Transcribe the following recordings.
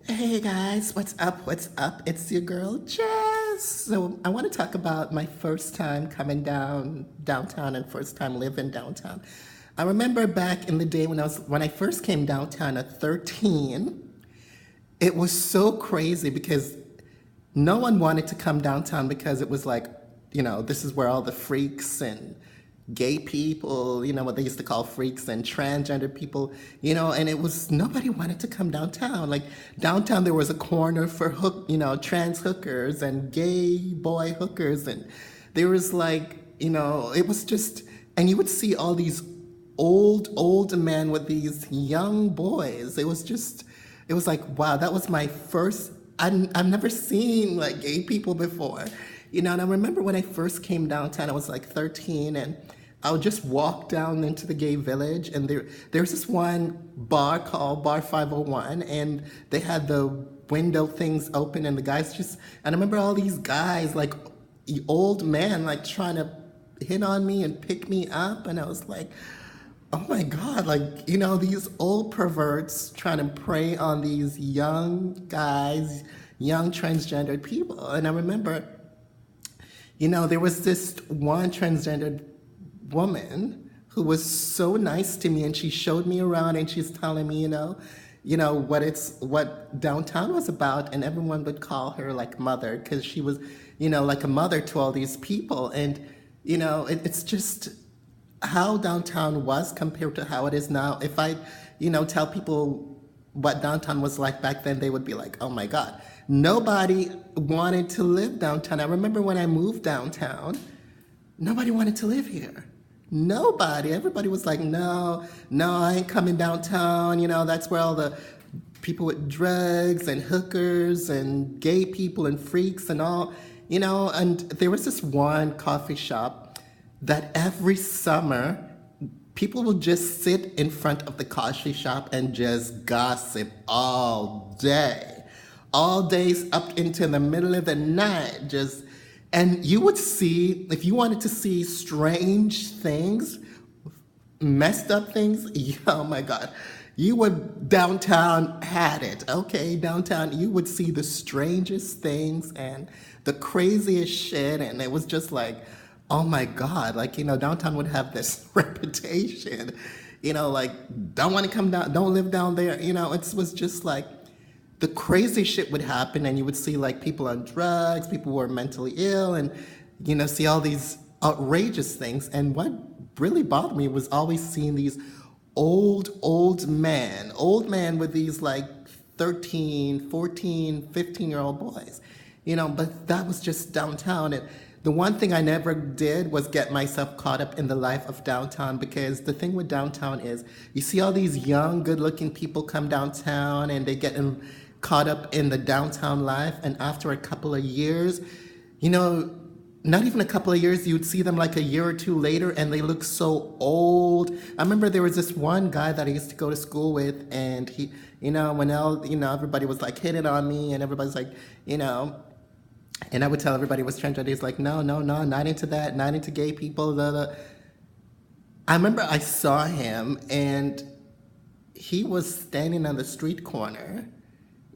Hey guys, what's up? What's up? It's your girl Jess. So I want to talk about my first time coming downtown and first time living downtown. I remember back in the day when I first came downtown at 13. It was so crazy because no one wanted to come downtown because it was like, this is where all the freaks and gay people, what they used to call freaks and transgender people, and it was nobody wanted to come downtown. Like downtown, there was a corner for trans hookers and gay boy hookers, and there was like, it was just, and you would see all these old men with these young boys. It was like, wow, that was my first. I've never seen like gay people before, and I remember when I first came downtown, I was like 13, and I would just walk down into the gay village, and there's this one bar called Bar 501, and they had the window things open, and the guys and I remember all these guys, like old men, like trying to hit on me and pick me up, and I was like, oh my God, like, these old perverts trying to prey on these young guys, young transgendered people. And I remember, there was this one transgendered woman who was so nice to me, and she showed me around, and she's telling me, what downtown was about, and everyone would call her like mother because she was, like a mother to all these people. And, it's just how downtown was compared to how it is now. If I, tell people what downtown was like back then, they would be like, oh my God. Nobody wanted to live downtown. I remember when I moved downtown, nobody wanted to live here. Nobody. Everybody was like, no, no, I ain't coming downtown. That's where all the people with drugs and hookers and gay people and freaks and all, and there was this one coffee shop that every summer people would just sit in front of the coffee shop and just gossip all days up into the middle of the night, and you would see, if you wanted to see strange things, messed up things, oh my God, downtown had it, okay? Downtown, you would see the strangest things and the craziest shit, and it was just like, oh my God, like, downtown would have this reputation, like, don't want to come down, don't live down there, it was just like, the crazy shit would happen, and you would see like people on drugs, people who are mentally ill, and see all these outrageous things. And what really bothered me was always seeing these old man with these like 13, 14, 15-year-old boys, but that was just downtown. And the one thing I never did was get myself caught up in the life of downtown, because the thing with downtown is you see all these young, good-looking people come downtown, and they get caught up in the downtown life, and after a couple of years, you know, not even a couple of years, you'd see them like a year or two later, and they look so old. I remember there was this one guy that I used to go to school with, and he, everybody was like hitting on me, and everybody's like, and I would tell everybody was transgender. He's like, no, no, no, not into that, not into gay people. Blah, blah. I remember I saw him, and he was standing on the street corner,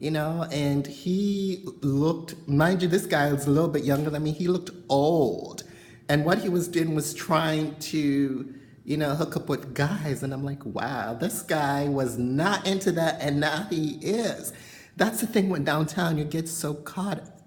and he looked, mind you, this guy was a little bit younger than me. He looked old. And what he was doing was trying to, hook up with guys. And I'm like, wow, this guy was not into that, and now he is. That's the thing with downtown.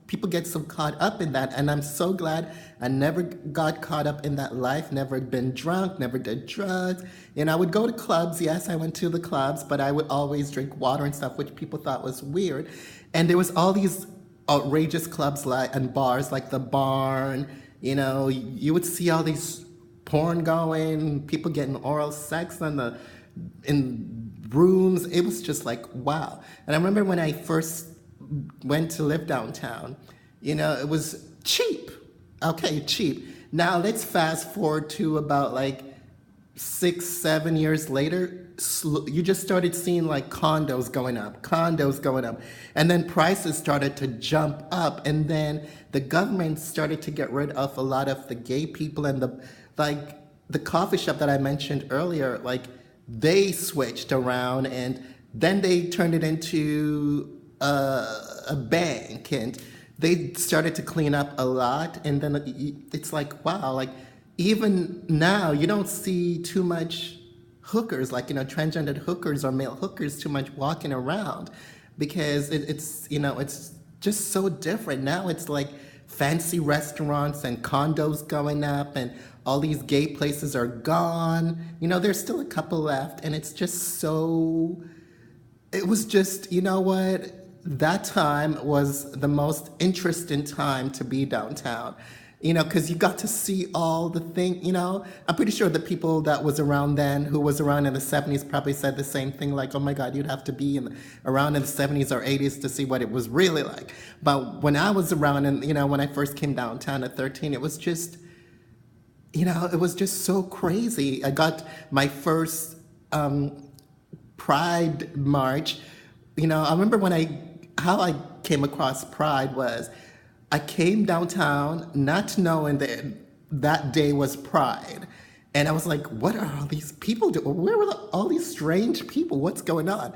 People get so caught up in that. And I'm so glad I never got caught up in that life, never been drunk, never did drugs. I would go to clubs. Yes, I went to the clubs, but I would always drink water and stuff, which people thought was weird. And there was all these outrageous clubs and bars like the Barn. You would see all these porn going, people getting oral sex in rooms. It was just like, wow. And I remember when I first went to live downtown, it was cheap. Okay, cheap. Now let's fast forward to about like 6, 7 years later. You just started seeing like condos going up, and then prices started to jump up, and then the government started to get rid of a lot of the gay people, and the coffee shop that I mentioned earlier, like they switched around, and then they turned it into a bank, and they started to clean up a lot. And then it's like, wow, like even now you don't see too much hookers, like, transgendered hookers or male hookers too much walking around, because it's just so different. Now it's like fancy restaurants and condos going up, and all these gay places are gone. There's still a couple left, and it's just so, it was just, what? That time was the most interesting time to be downtown. Because you got to see all the thing. I'm pretty sure the people that was around then, who was around in the 70s, probably said the same thing, like, oh my God, you'd have to be around in the 70s or 80s to see what it was really like. But when I was around, and, when I first came downtown at 13, it was just, it was just so crazy. I got my first Pride March. I remember how I came across Pride was, I came downtown not knowing that that day was Pride. And I was like, what are all these people doing? Where were all these strange people? What's going on?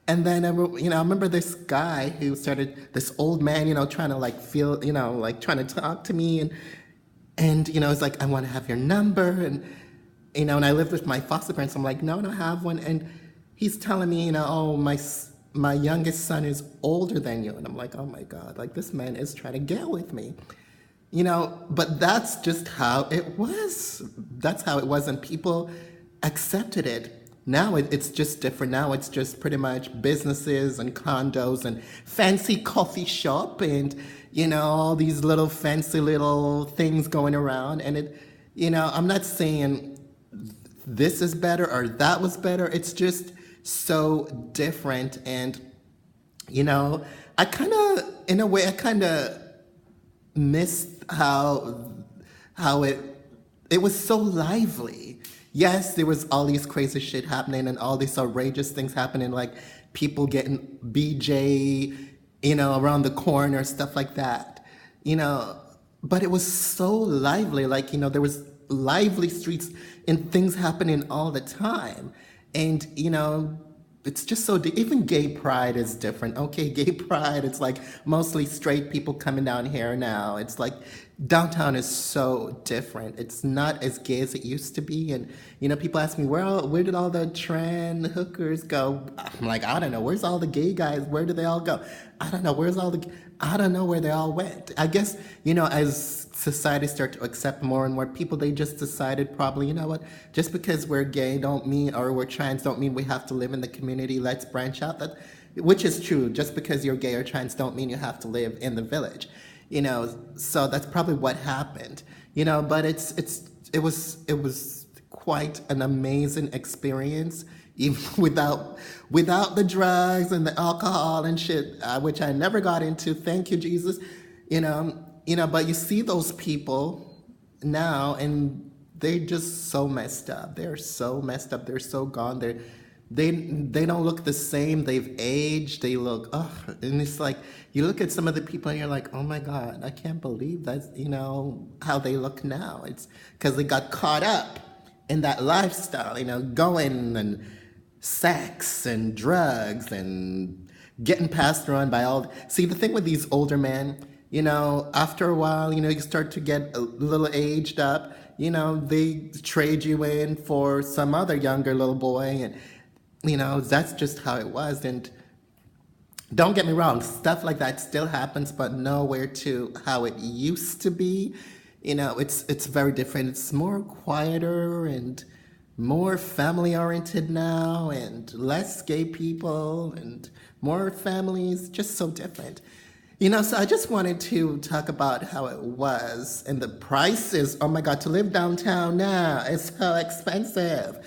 And then, I remember this guy who started, this old man, trying to like feel, like trying to talk to me. And it's like, I want to have your number. And I lived with my foster parents. I'm like, no, I don't have one. And he's telling me, oh, my youngest son is older than you. And I'm like, oh my God, like this man is trying to get with me. But that's just how it was. That's how it was. And people accepted it. Now it's just different. Now it's just pretty much businesses and condos and fancy coffee shop and, all these little fancy little things going around. And I'm not saying this is better or that was better. It's just so different. And I kind of missed how it was so lively. Yes, there was all these crazy shit happening and all these outrageous things happening, like people getting BJ, around the corner, stuff like that, but it was so lively. Like, there was lively streets and things happening all the time. And, it's just so, even gay pride is different. Okay, gay pride, it's like mostly straight people coming down here now. It's like downtown is so different. It's not as gay as it used to be. And, people ask me, where did all the trans hookers go? I'm like, I don't know. Where's all the gay guys? Where did they all go? I don't know. I don't know where they all went. I guess, as society started to accept more and more people, they just decided probably, what, just because we're gay don't mean, or we're trans don't mean we have to live in the community. Let's branch out. Which is true. Just because you're gay or trans don't mean you have to live in the village. So that's probably what happened. But it was quite an amazing experience, even without the drugs and the alcohol and shit, which I never got into. Thank you, Jesus. But you see those people now, and they're just so messed up. They're so messed up. They're so gone. They don't look the same. They've aged. They look, and it's like, you look at some of the people and you're like, oh my God, I can't believe that's, how they look now. It's because they got caught up in that lifestyle, going and sex and drugs and getting passed around by all. See, the thing with these older men, after a while, you start to get a little aged up, they trade you in for some other younger little boy. And, that's just how it was. And don't get me wrong, stuff like that still happens, but nowhere to how it used to be. It's very different. It's more quieter and more family oriented now, and less gay people and more families, just so different. So I just wanted to talk about how it was and the prices. Oh my God, to live downtown now is so expensive.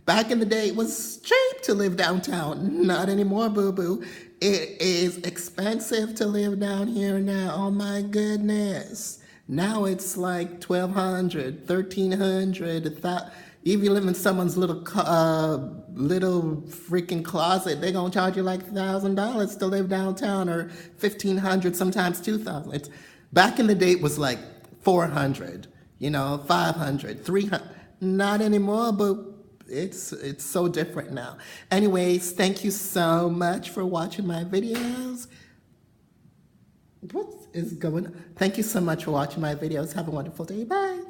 Back in the day, it was cheap to live downtown. Not anymore, boo-boo. It is expensive to live down here now. Oh my goodness. Now it's like $1,200, $1,300, $1,000. If you live in someone's little freaking closet, they're gonna charge you like $1,000 to live downtown, or $1,500, sometimes $2,000. It's back in the day, it was like $400, $500, $300. Not anymore, but it's so different now. Anyways, thank you so much for watching my videos. What is going on? Thank you so much for watching my videos. Have a wonderful day. Bye.